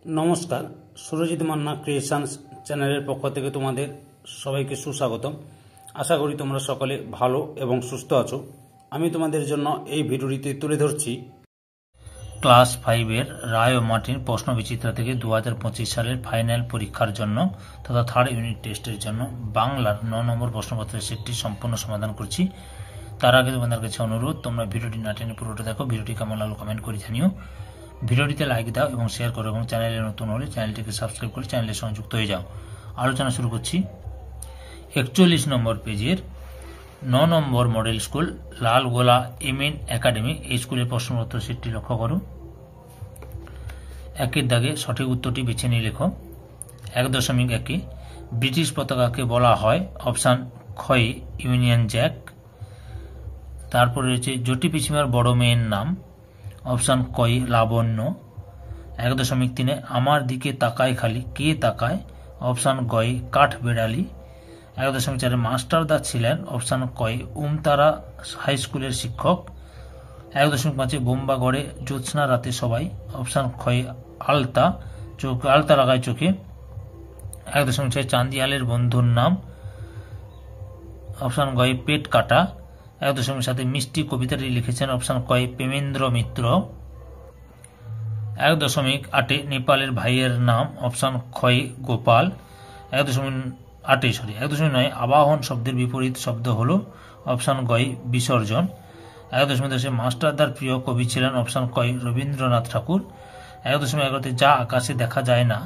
নমস্কার, সুরজিৎ মান্না ক্রিয়েশনস চ্যানেলের পক্ষ থেকে তোমাদের সবাইকে সুস্বাগতম। আশা করি তোমরা সকলে ভালো এবং সুস্থ আছো। আমি তোমাদের জন্য এই ভিডিওটিতে তুলে ধরছি ক্লাস 5-এর রায় ও মার্টিন প্রশ্নবিচিত্রা থেকে 2025 সালের ফাইনাল পরীক্ষার জন্য তথা থার্ড ইউনিট টেস্টের জন্য বাংলার 9 নম্বর প্রশ্নপত্রের সেটটি সম্পূর্ণ সমাধান করছি। তার আগে তোমাদের কাছে অনুরোধ, তোমরা ভিডিওটি না টেনে পুরোটা দেখো। ভিডিওটি কেমন লাগলো কমেন্ট করে জানিও। ভিডিওটিতে লাইক দাও এবং শেয়ার করো এবং চ্যানেলে নতুন হলে চ্যানেলটিকে সাবস্ক্রাইব করে চ্যানেলের সঙ্গে যুক্ত হয়ে যাও। আলোচনা শুরু করছি। 41 নম্বর পেজের 9 নম্বর model school Lalgola MN academy, এই স্কুলের প্রশ্নপত্র সেটটি লক্ষ্য করো। একের দাগে সঠিক উত্তরটি বেছে নিয়ে লেখো। 1.1 ব্রিটিশ পতাকাকে বলা হয় অপশান ক্ষয় ইউনিয়ন জ্যাক। তারপরে রয়েছে জটি পিসিমার বড় মেয়ের নাম, অপশান কয় লাবণ্য। 1.3 আমার দিকে তাকায় খালি কে তাকায়, অপশান গয় কাঠ বেড়ালি। 1.4 মাস্টারদা ছিলেন অপশান কয় উমতারা হাই স্কুলের শিক্ষক। 1.5 বোম্বাগড়ে জ্যোৎস্না রাতে সবাই, অপশান ক্ষয় আলতা লাগায় চোখে। 1.6 চান্দিয়ালের বন্ধুর নাম, অপশান গয় পেট কাটা। 1.7 মিষ্টি কবিতাটি লিখেছেন অপশান কয় প্রেমেন্দ্র মিত্র। 1.8 নেপালের ভাইয়ের নাম, অপশান ক্ষয় গোপাল। 1.9 আবাহন শব্দের বিপরীত শব্দ হল অপশান গয় বিসর্জন। 1.10 মাস্টারদার প্রিয় কবি ছিলেন অপশান কয় রবীন্দ্রনাথ ঠাকুর। 1.11 যা আকাশে দেখা যায় না,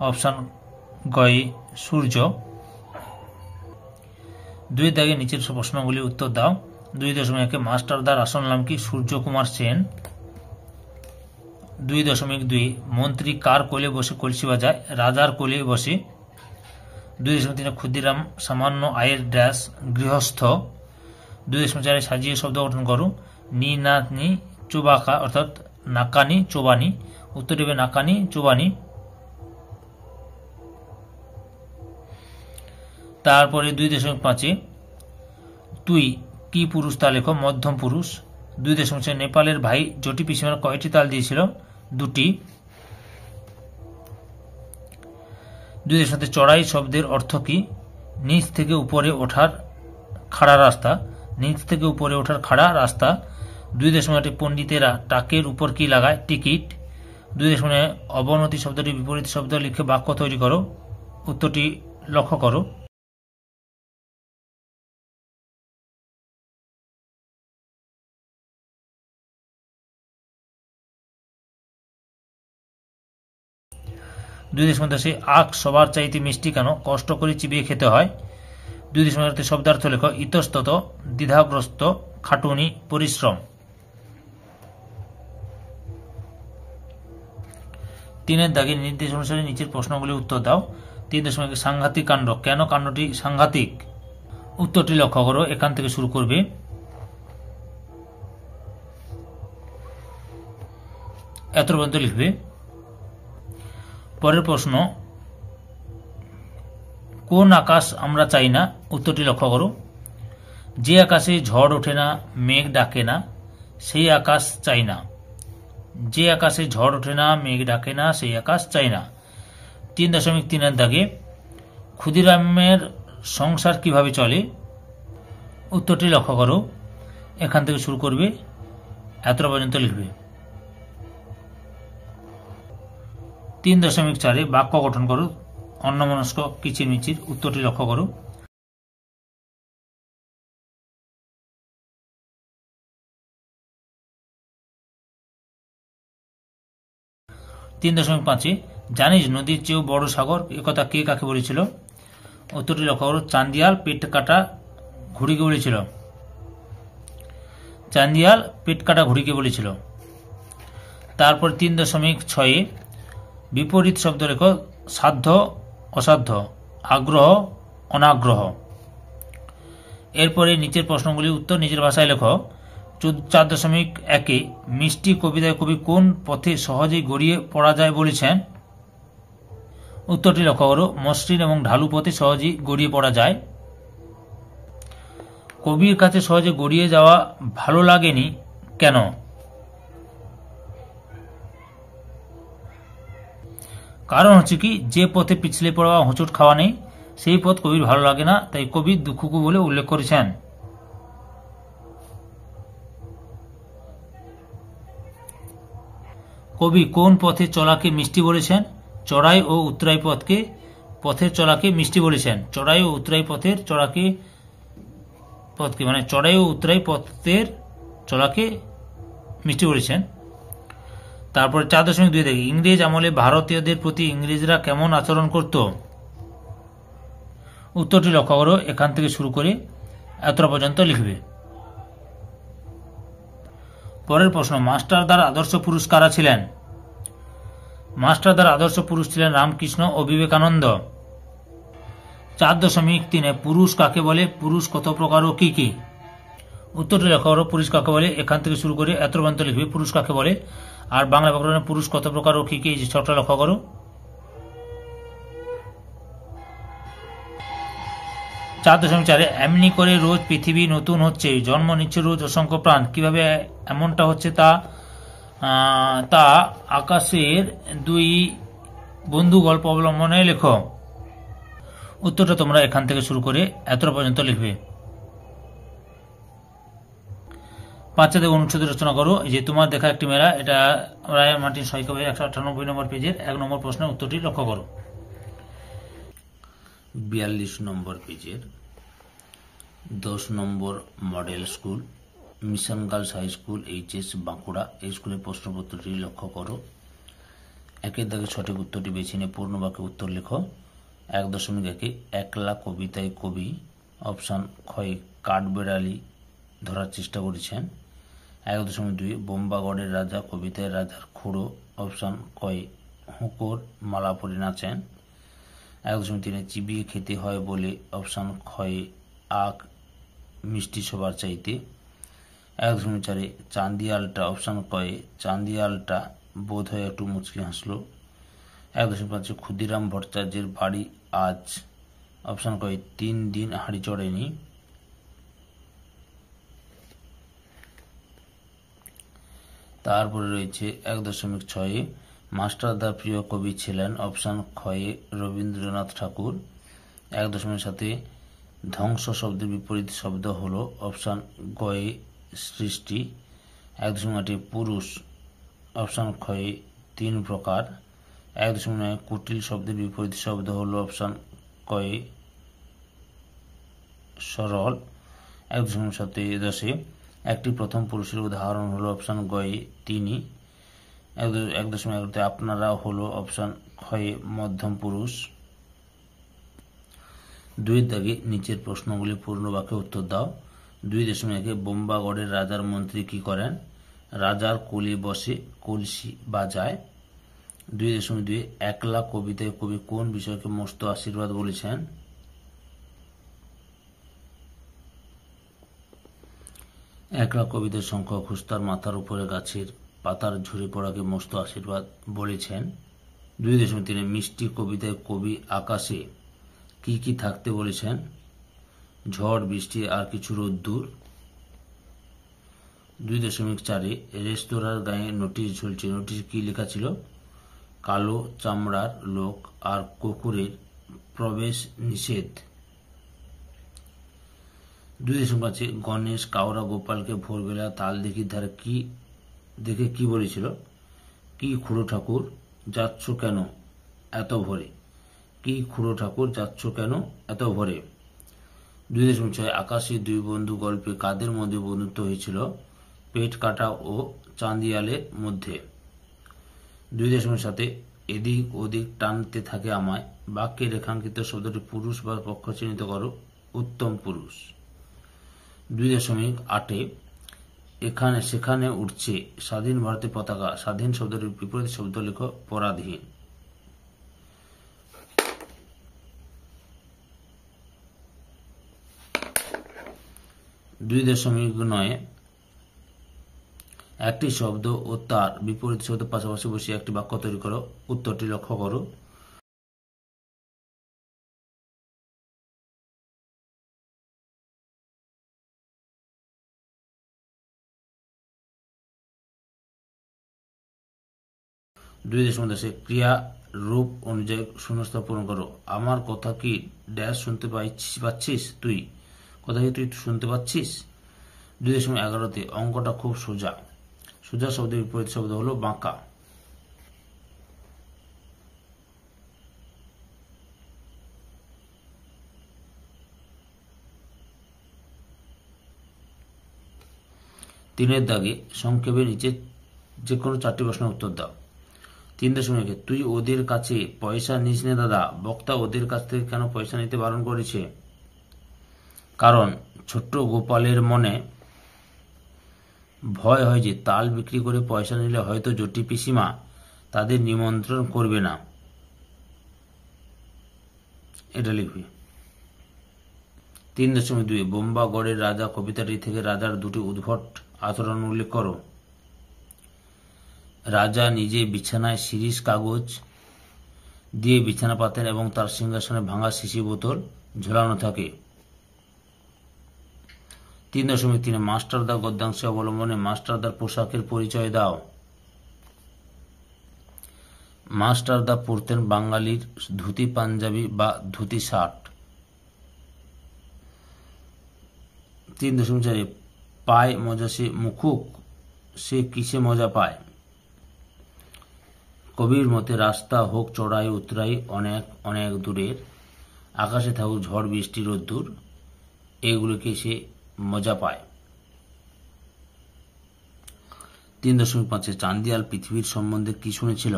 অপশান গয় সূর্য। 2 দাগে নিচের প্রশ্নগুলি উত্তর দাও। 2.1 মাস্টারদার আসল নাম কি, সূর্যকুমার সেন। 2.2 মন্ত্রী কার কোলে বসে কলসি বাজায়, রাজার কোলে বসে। 2.3 ক্ষুদিরাম সামান্য আয়ের ড্যাশ গৃহস্থ। 2.4 সাজিয়ে শব্দ গঠন করো। নি না নি চোবাকা অর্থাৎ নাকানি চোবানি। উত্তর দেবে নাকানি চোবানি। তারপরে 2.5 তুই কি পুরুষ তা লেখো, মধ্যম পুরুষ। 2.6 নেপালের ভাই জটি পিসিমার কয়টি তাল দিয়েছিল, 2টি। 2.7 চড়াই শব্দের অর্থ কি, নিচ থেকে উপরে ওঠার খাড়া রাস্তা, নিচ থেকে উপরে ওঠার খাড়া রাস্তা। 2.8 পণ্ডিতেরা টাকের উপর কি লাগায়, টিকিট। 2.9 অবনতি শব্দটি বিপরীত শব্দ লিখে বাক্য তৈরি করো। উত্তরটি লক্ষ্য করো। আখ সবার চাইতে মিষ্টি কেন, কষ্ট করে চিবিয়ে খেতে হয়। 2.8 শব্দার্থ লেখ, ইতস্তত দ্বিধাগ্রস্ত, খাটুনি, পরিশ্রম। 3 দাগে নির্দেশ অনুসারে নিচের প্রশ্নগুলি উত্তর দাও। 3.1 সাংঘাতিক কাণ্ড, কেন কাণ্ডটি সাংঘাতিক, উত্তরটি লক্ষ্য করো। এখান থেকে শুরু করবে। এত পর্যন্ত লিখবে। পরের প্রশ্ন, কোন আকাশ আমরা চাই না, উত্তরটি লক্ষ্য করো। যে আকাশে ঝড় ওঠে না, মেঘ ডাকে না, সেই আকাশ চাই না। যে আকাশে ঝড় ওঠে না, মেঘ ডাকে না, সেই আকাশ চাই না। 3.3 দাগে ক্ষুদিরামের সংসার কিভাবে চলে, উত্তরটি লক্ষ্য করো। এখান থেকে শুরু করবে, এত পর্যন্ত লিখবে। 3.4 বাক্য গঠন করো। অন্যমনস্ক কিচিরমিচির, উত্তরটি লক্ষ্য করো। 3.5 জানিস নদীর চেয়েও বড় সাগর, একথা কে কাকে বলেছিল, উত্তরটি লক্ষ্য করো। চান্দিয়াল পেট কাটা ঘুড়িকে বলেছিল। চান্দিয়াল পেট কাটা ঘুড়িকে বলেছিল। তারপর 3.6 বিপরীত শব্দ লেখো। সাধ্য অসাধ্য, আগ্রহ অনাগ্রহ। এরপরে নিচের প্রশ্নগুলি উত্তর নিজের ভাষায় লেখো। 4.1 মিষ্টি কবিতায় কবি কোন পথে সহজেই গড়িয়ে পড়া যায় বলেছেন, উত্তরটি লক্ষ্য করো। মসৃণ এবং ঢালু পথে সহজেই গড়িয়ে পড়া যায়। কবির কাছে সহজে গড়িয়ে যাওয়া ভালো লাগেনি কেন, কারণ হচ্ছে কি, যে পথে পিছলে পড়া হোঁচট খাওয়া নেই সেই পথ কবির ভালো লাগে না, তাই কবি দুঃখকু বলে উল্লেখ করেছেন। কবি কোন পথে চলাকে মিষ্টি বলেছেন? চড়াই ও উতরাই পথের চলাকে মিষ্টি বলেছেন। চড়াই ও উতরাই পথের পথকে মানে চড়াই ও উতরাই পথের চলাকে মিষ্টি বলেছেন। তারপরে 4.2 দেখি, ইংরেজ আমলে ভারতীয়দের প্রতি ইংরেজরা কেমন আচরণ করত? উত্তরটি লক্ষ্য করো, এখান থেকে শুরু করে এতটা পর্যন্ত লিখবে। পরের প্রশ্ন, মাস্টারদার আদর্শ পুরুষ কারা ছিলেন? মাস্টারদার আদর্শ পুরুষ ছিলেন রামকৃষ্ণ ও বিবেকানন্দ। 4.3 পুরুষ কাকে বলে? পুরুষ কত প্রকার ও কি কি? উত্তরটি লক্ষ্য করো, পুরুষ কাকে বলে এখান থেকে শুরু করে এত পর্যন্ত লিখবে পুরুষ কাকে বলে। আর বাংলা ব্যাকরণে পুরুষ কত প্রকার ও কি কি, এই যে ছকটা লক্ষ্য করো। 4.4 এমনি করে রোজ পৃথিবী নতুন হচ্ছে, জন্ম নিচ্ছে রোজ অসংখ্য প্রাণ, কিভাবে এমনটা হচ্ছে তা আকাশের দুই বন্ধু গল্প অবলম্বনে লেখো। উত্তরটা তোমরা এখান থেকে শুরু করে এতটা পর্যন্ত লিখবে। 5 অনুচ্ছেদ রচনা করো। যে তোমার দেখা একটি মেলা, এটা রায় মার্টিন সৈকত 198 নম্বর পেজের 1 নম্বর প্রশ্নের উত্তরটি লক্ষ্য করো। 42 নম্বর পেজের 10 নম্বর model school mission girls high school HS Bankura, এই স্কুলের প্রশ্নপত্রটি লক্ষ্য করো। একের দাগে সঠিক উত্তরটি বেছে নিয়ে পূর্ণ বাক্যে উত্তর লেখো। 1.1 একলা কবিতায় কবি অপশান ক্ষয় কাঠবেড়ালি ধরার চেষ্টা করেছেন। 1.2 বোম্বাগড়ের রাজা কবিতায় রাজার খুঁড়ো অপশান কয় হুঁকোর মালা পরে নাচেন। 1.3 চিবিয়ে খেতে হয় বলে অপশান ক্ষয় আখ মিষ্টি সবার চাইতে। 1.4 চান্দিয়ালটা অপশান কয় চান্দিয়ালটা বোধ হয় একটু মুচকি হাসলো। 1.5 ক্ষুদিরাম ভট্টাচার্যের বাড়ি আজ অপশান কয় 3 দিন হাঁড়ি চড়েনি। তারপরে রয়েছে 1.6 মাস্টারদার প্রিয় কবি ছিলেন অপশান ক্ষয়ে রবীন্দ্রনাথ ঠাকুর। 1.7 ধ্বংস শব্দের বিপরীত শব্দ হলো অপশান গয়ে সৃষ্টি। 1.8 পুরুষ অপশান ক্ষয়ে 3 প্রকার। 1.9 কুটিল শব্দের বিপরীত শব্দ হলো অপশান কয়ে সরল। 1.10 একটি প্রথম পুরুষের উদাহরণ হলো অপশান গয়ে তিনি। 1.11 আপনারা হলো অপশান ক্ষয়ে মধ্যম পুরুষ। 2 দাগে নিচের প্রশ্নগুলি পূর্ণ বাক্যে উত্তর দাও। 2.1 বোম্বাগড়ের রাজার মন্ত্রী কি করেন? রাজার কোলে বসে কলসি বাজায়। 2.2 একলা কবিতায় কবি কোন বিষয়কে মস্ত আশীর্বাদ বলেছেন? একলা কবিতার সংখ্যা খুস্তার মাথার উপরে গাছের পাতার ঝরে পড়াকে মস্ত আশীর্বাদ বলেছেন। 2.3 মিষ্টি কবিতায় কবি আকাশে কি কি থাকতে বলেছেন? ঝড় বৃষ্টি আর কিছু রোদ্দুর। 2.4 রেস্তোরাঁর গায়ে নোটিশ ঝুলছে, নোটিশ কি লেখা ছিল? কালো চামড়ার লোক আর কুকুরের প্রবেশ নিষেধ। 2.5 গণেশ কাউরা গোপালকে ভোরবেলা তাল দিঘির ধারে দেখে কি বলেছিল? কি খুড়ো ঠাকুর যাচ্ছ কেন এত ভোরে? কি খুড়ো ঠাকুর যাচ্ছ কেন এত ভোরে? 2.6 আকাশে দুই বন্ধু গল্পে কাদের মধ্যে বন্ধুত্ব হয়েছিল? পেট কাটা ও চাঁদিয়ালের মধ্যে। 2.7 এদিক ওদিক টানতে থাকে আমায়, বাক্যে রেখাঙ্কিত শব্দটি পুরুষ বা পক্ষ চিহ্নিত করো। উত্তম পুরুষ। 2.8 এখানে সেখানে উঠছে স্বাধীন ভারতের পতাকা, স্বাধীন শব্দটির বিপরীত শব্দ লেখো পরাধীন। 2.9 একটি শব্দ ও তার বিপরীত শব্দ পাশাপাশি বসিয়ে একটি বাক্য তৈরি করো। উত্তরটি লক্ষ্য করো। 2.10 ক্রিয়া রূপ অনুযায়ী শূন্যস্থান পূরণ করো। আমার কথা কি ড্যাশ শুনতে পাচ্ছিস তুই? কথা কি তুই শুনতে পাচ্ছিস? 2.11-তে অঙ্কটা খুব সোজা। সোজা শব্দের বিপরীত শব্দ হলো বাঁকা। তিনের দাগে সংক্ষেপে নিচে যে কোনো 4টি প্রশ্নের উত্তর দাও। 3.1 তুই ওদের কাছে পয়সা নিস নে দাদা। বক্তা ওদের কাছ থেকে কেন পয়সা নিতে বারণ করেছে? কারণ ছোট্ট গোপালের মনে ভয় হয় যে তাল বিক্রি করে পয়সা নিলে হয়তো জটি পিসিমা তাদের নিমন্ত্রণ করবে না। এটা লিখবি। 3.2 বোম্বাগড়ের রাজা কবিতাটি থেকে রাজার দুটি উদ্ভট আচরণ উল্লেখ করো। রাজা নিজে বিছানায় শিরীষ কাগজ দিয়ে বিছানা পাতেন এবং তার সিংহাসনে ভাঙা শিশি বোতল ঝোলানো থাকে। 3.3 মাস্টারদা গদ্যাংশে অবলম্বনে মাস্টারদার পোশাকের পরিচয় দাও। মাস্টারদা পরতেন বাঙালির ধুতি পাঞ্জাবি বা ধুতি শার্ট। 3.4 পায় মজা সে মুখুক, সে কিসে মজা পায়? কবির মতে রাস্তা হোক চড়াই উতরাই অনেক অনেক দূরের, আকাশে থাকুক ঝড় বৃষ্টি রোদ্দুর, এগুলোকে সে মজা পায়। 3.5 চান্দিয়াল পৃথিবীর সম্বন্ধে কি শুনেছিল?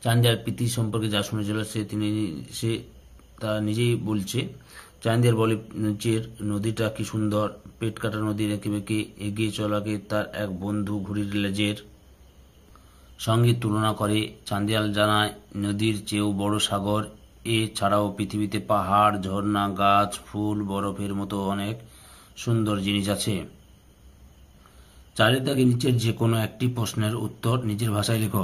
চান্দিয়াল পৃথিবী সম্পর্কে যা শুনেছিল সে তা নিজেই বলছে। চান্দিয়াল বলে নিচের নদীটা কি সুন্দর, পেট কাটা নদী রেখে বেঁকে এগিয়ে চলাকে তার এক বন্ধু ঘুড়ির লেজের সঙ্গে তুলনা করে। চান্দিয়াল জানায় নদীর চেয়েও বড় সাগর। এ ছাড়াও পৃথিবীতে পাহাড়, ঝর্ণা, গাছ, ফুল, বরফের মতো অনেক সুন্দর জিনিস আছে। 4 দাগে নিচের যে কোনো একটি প্রশ্নের উত্তর নিজের ভাষায় লেখো।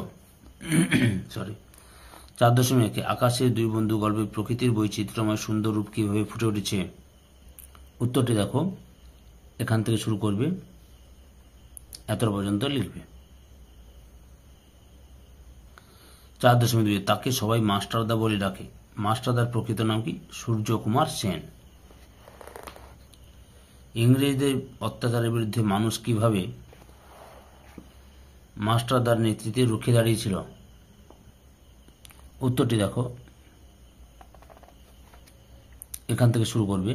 4.1 আকাশের দুই বন্ধু গল্পে প্রকৃতির বৈচিত্র্যময় সুন্দর রূপ কিভাবে ফুটে উঠেছে? উত্তরটি দেখো, এখান থেকে শুরু করবে, এত পর্যন্ত লিখবে। 4.2 তাকে সবাই মাস্টারদা বলে ডাকে। মাস্টারদার প্রকৃত নাম কি? সূর্যকুমার সেন। ইংরেজদের অত্যাচারের বিরুদ্ধে মানুষ কিভাবে মাস্টারদার নেতৃত্বে রুখে দাঁড়িয়েছিল? উত্তরটি দেখো, এখান থেকে শুরু করবে,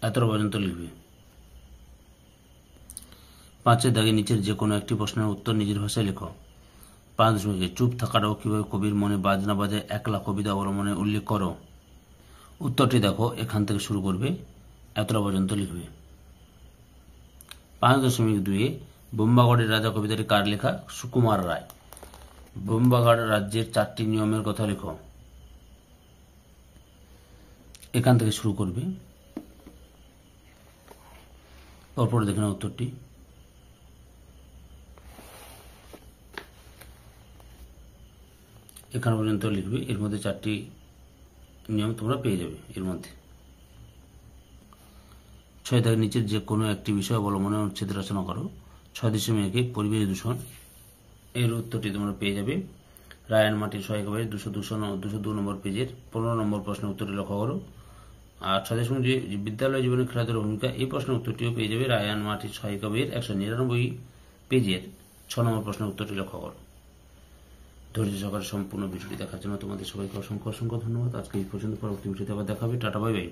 এত পর্যন্ত লিখবে। 5 দাগে নিচের যে কোনো একটি প্রশ্নের উত্তর নিজের ভাষায় লেখো। 5.1 চুপ থাকাটাও কিভাবে কবির মনে বাজনা বাজে একলা কবিতা অবলম্বনে উল্লেখ করো। উত্তরটি দেখো, এখান থেকে শুরু করবে, এতটা পর্যন্ত লিখবে। 5.2 বোম্বাগড়ের রাজা কবিতাটি কার লেখা? সুকুমার রায়। বোম্বাগড় রাজ্যের 4টি নিয়মের কথা লেখো। এখান থেকে শুরু করবে, পরপর দেখে নাও উত্তরটি। এখান পর্যন্ত লিখবে, এর মধ্যে 4টি নিয়ম তোমরা পেয়ে যাবে এর মধ্যে। 6 দাগের নিচের যে কোনো একটি বিষয় অবলম্বনে উচ্ছেদ রচনা করো। 6.1 পরিবেশ দূষণ, এর উত্তরটি তোমরা পেয়ে যাবে রায়ান মাটির সহায়িকা বইয়ের 202 নম্বর পেজের 15 নম্বর প্রশ্নের উত্তরটি লক্ষ্য করো। আর 6.2 বিদ্যালয় জীবনে খেলাধুলার ভূমিকা, এই প্রশ্নের উত্তরটিও পেয়ে যাবে রায়ান মাটির সহায়িকা বইয়ের 199 পেজের 6 নম্বর প্রশ্নের উত্তরটি লক্ষ্য করো। ধৈর্য সহকারে সম্পূর্ণ ভিডিওটি দেখার জন্য তোমাদের সবাইকে অসংখ্য অসংখ্য ধন্যবাদ। আজকে এই পর্যন্ত, পরবর্তী ভিডিওতে আবার দেখাবে। Tata, bye bye.